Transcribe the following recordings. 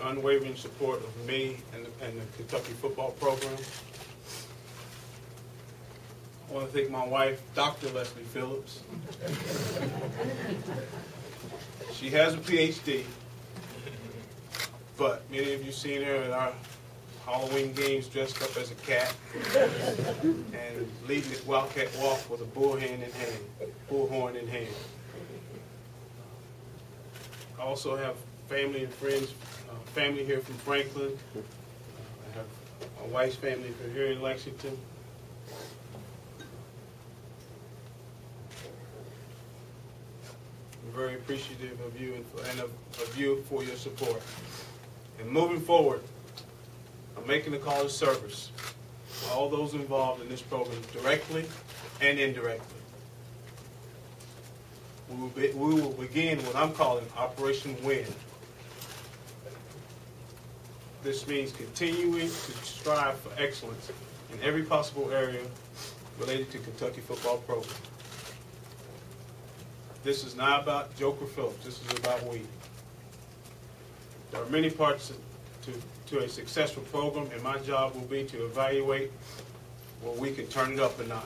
unwavering support of me and the Kentucky football program. I want to thank my wife, Dr. Leslie Phillips. She has a PhD, but many of you seen her at our Halloween games dressed up as a cat and leading the Wildcat Walk with a bullhorn in hand. I also have family and friends, family here from Franklin. I have my wife's family from here in Lexington. I'm very appreciative of you and of you for your support. And moving forward, I'm making a call to service for all those involved in this program, directly and indirectly. We will begin what I'm calling Operation Win. This means continuing to strive for excellence in every possible area related to Kentucky football program. This is not about Joker Phillips. This is about we. There are many parts to a successful program, and my job will be to evaluate where we can turn it up a notch.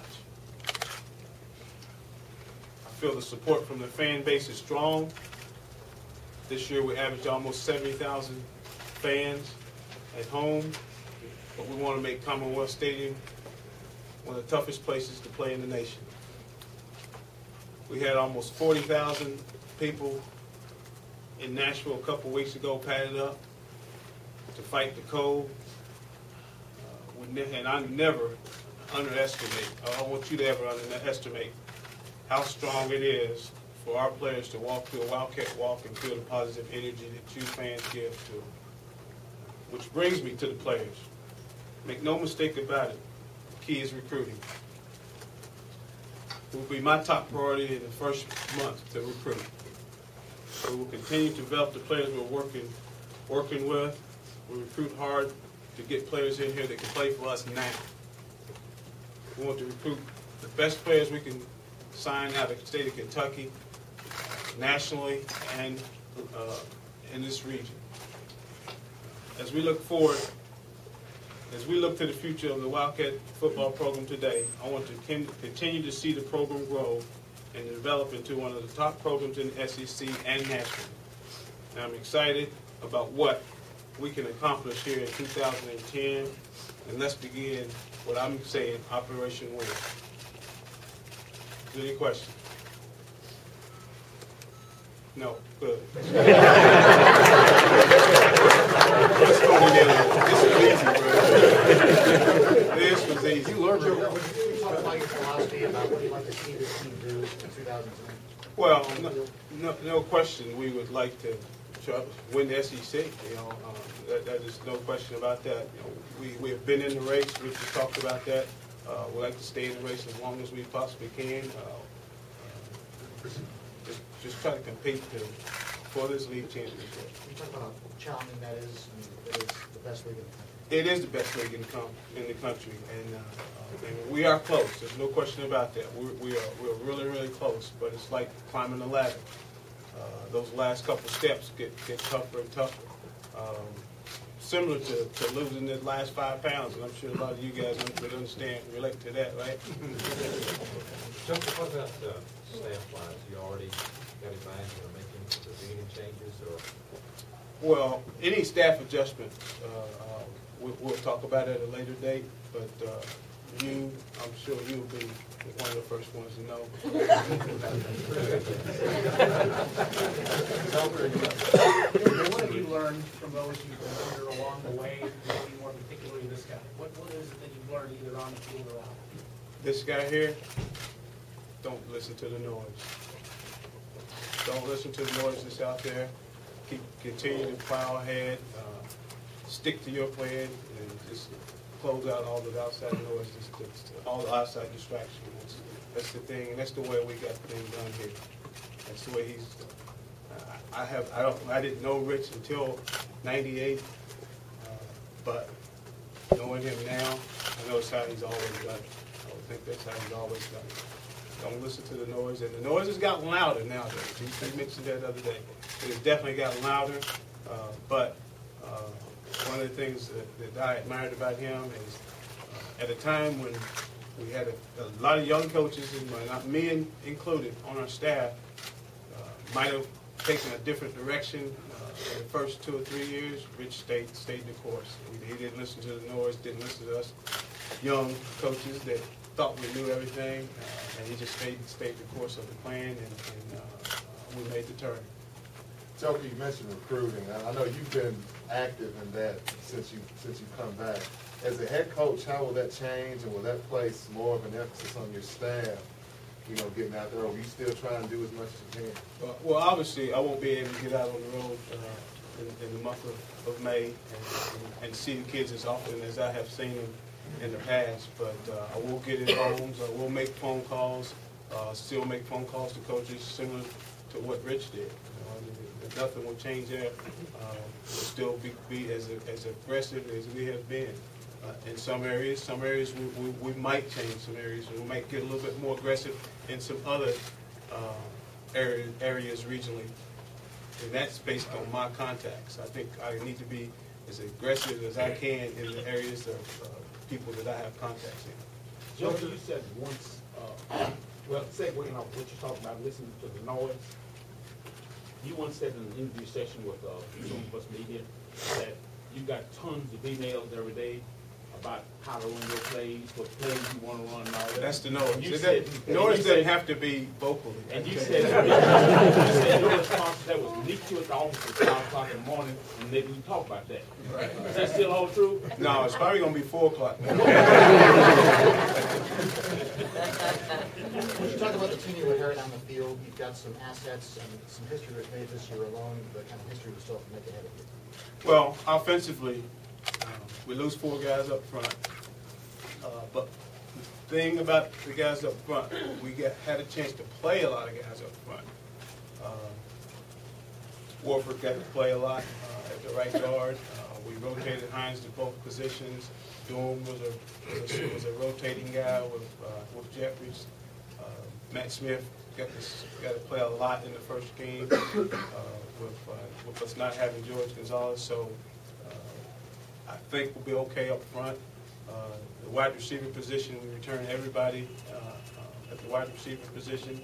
I feel the support from the fan base is strong. This year we averaged almost 70,000 fans at home, but we want to make Commonwealth Stadium one of the toughest places to play in the nation. We had almost 40,000 people in Nashville a couple weeks ago padded up to fight the cold. And I never underestimate, I don't want you to ever underestimate how strong it is for our players to walk through a Wildcat Walk and feel the positive energy that you fans give to them. Which brings me to the players. Make no mistake about it, the key is recruiting. It will be my top priority in the first month to recruit. We will continue to develop the players we're working with. We recruit hard to get players in here that can play for us now. We want to recruit the best players we can sign out of the state of Kentucky, nationally, and in this region. As we look forward, as we look to the future of the Wildcat football program today, I want to continue to see the program grow and develop into one of the top programs in the SEC and nationally. And I'm excited about what we can accomplish here in 2010, and let's begin what I'm saying, Operation Win. Any questions? No? Good. Let's go together. This was easy, bro. This was easy. You learned your, would you talk about your philosophy about what you'd like to see this team do in 2010? Well, no question we would like to win the SEC. You know, that is no question about that. You know, we have been in the race. We've just talked about that. We'd like to stay in the race as long as we possibly can. Just try to compete for this league championship. You talk about how challenging that is. I mean, it is the best league in the country. It is the best league in the country, and we are close. There's no question about that. We're really, really close, but it's like climbing a ladder. Those last couple steps get tougher and tougher. Similar to losing the last 5 pounds, and I'm sure a lot of you guys would understand, relate to that, right? Chuck, what about staff-wise? You already got in mind you're making any changes, or? Well, any staff adjustment, we'll talk about it at a later date, but I'm sure you'll be one of the first ones to know. What have you learned from those you've been under along the way, maybe more particularly this guy? What is it that you've learned either on the field or out? This guy here, don't listen to the noise. Don't listen to the noise that's out there. Continue to plow ahead. Stick to your plan and just close out all the outside noise, all the outside distractions. That's the thing, and that's the way we got things done here. That's the way he's. I didn't know Rich until '98, but knowing him now, I know it's how he's always done it. I would think that's how he's always done it. Don't listen to the noise, and the noise has gotten louder nowadays. He mentioned that the other day. It has definitely gotten louder, but the things that I admired about him is at a time when we had a lot of young coaches, and not me included, on our staff, might have taken a different direction in the first 2 or 3 years. Rich stayed the course. He didn't listen to the noise, didn't listen to us young coaches that thought we knew everything, and he just stayed the course of the plan, and we made the turn. Joker, you mentioned recruiting. I know you've been active in that since you've come back. As a head coach, how will that change, and will that place more of an emphasis on your staff, getting out there? Or are you still trying to do as much as you can? Well, obviously, I won't be able to get out on the road in the month of May and see the kids as often as I have seen them in the past. But I will get in homes. I will make phone calls. Still make phone calls to coaches similar to what Rich did. Nothing will change there. We'll still be as aggressive as we have been. In some areas we might change some areas, and we might get a little bit more aggressive in some other areas regionally. And that's based on my contacts. I think I need to be as aggressive as I can in the areas of people that I have contacts in. Joe, you said once, well, segueing off what you're talking about, listening to the noise, you once said in an interview session with some of us media that you got tons of emails every day about how to run your plays, what plays you want to run, and all that. That's the noise. Noise doesn't have to be vocally. And you said, your response to that was meet you at the office at 5 o'clock in the morning, and maybe we can talk about that. Right. Is that still all true? No, it's probably going to be 4 o'clock. When you talk about the team you inherit on the field, you've got some assets and some history that made this year alone. The kind of history we still have to make ahead of you. Well, offensively, we lose 4 guys up front. But the thing about the guys up front, we had a chance to play a lot of guys up front. Warford got to play a lot at the right guard. We rotated Hines to both positions. Doom was a rotating guy with Jeffries. Matt Smith got to play a lot in the first game with us not having George Gonzalez. So I think we'll be okay up front. The wide receiver position, we return everybody at the wide receiver position.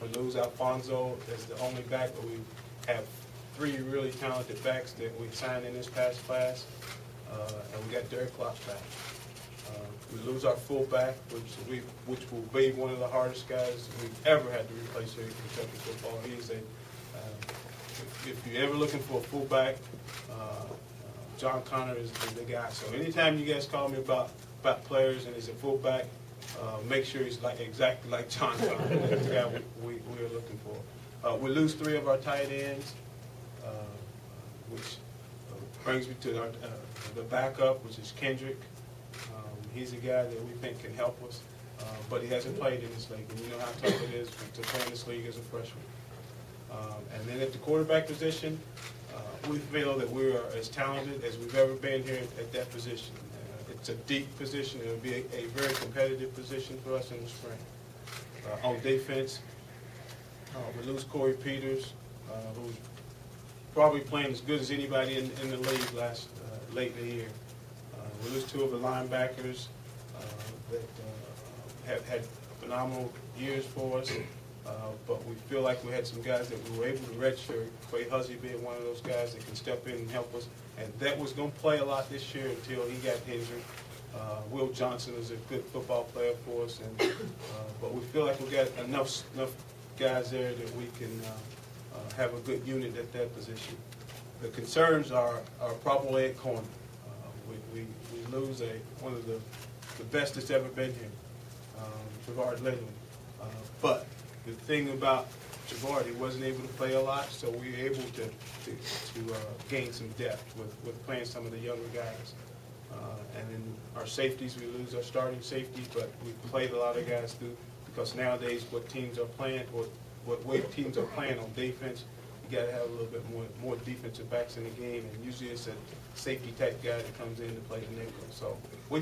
We lose Alfonso as the only back, but we have 3 really talented backs that we signed in this past class, and we got Derek Klopp back. We lose our fullback, which will be one of the hardest guys we've ever had to replace here in Kentucky football. He's if you're ever looking for a fullback, John Connor is the guy. So anytime you guys call me about players and he's a fullback, make sure he's exactly like John Connor. That's the guy we are looking for. We lose 3 of our tight ends, which brings me to the backup, which is Kendrick. He's a guy that we think can help us, but he hasn't played in this league, and you know how tough it is to play in this league as a freshman. And then at the quarterback position, we feel that we are as talented as we've ever been here at that position. It's a deep position. It will be a very competitive position for us in the spring. On defense, we lose Corey Peters, who's probably playing as good as anybody in the league late in the year. We lose 2 of the linebackers that have had phenomenal years for us, but we feel like we had some guys that we were able to redshirt, Quay Huzzy being one of those guys that can step in and help us, and that was going to play a lot this year until he got injured. Will Johnson is a good football player for us, but we feel like we got enough guys there that we can have a good unit at that position. The concerns are probably at corner. We lose one of the best that's ever been here, Javard Lindley. But the thing about Javard, he wasn't able to play a lot, so we were able to gain some depth with playing some of the younger guys. And then our safeties, we lose our starting safety, but we played a lot of guys through, because nowadays what teams are playing, or what way teams are playing on defense, you got to have a little bit more defensive backs in the game, and usually it's a safety type guy that comes in to play the nickel. So we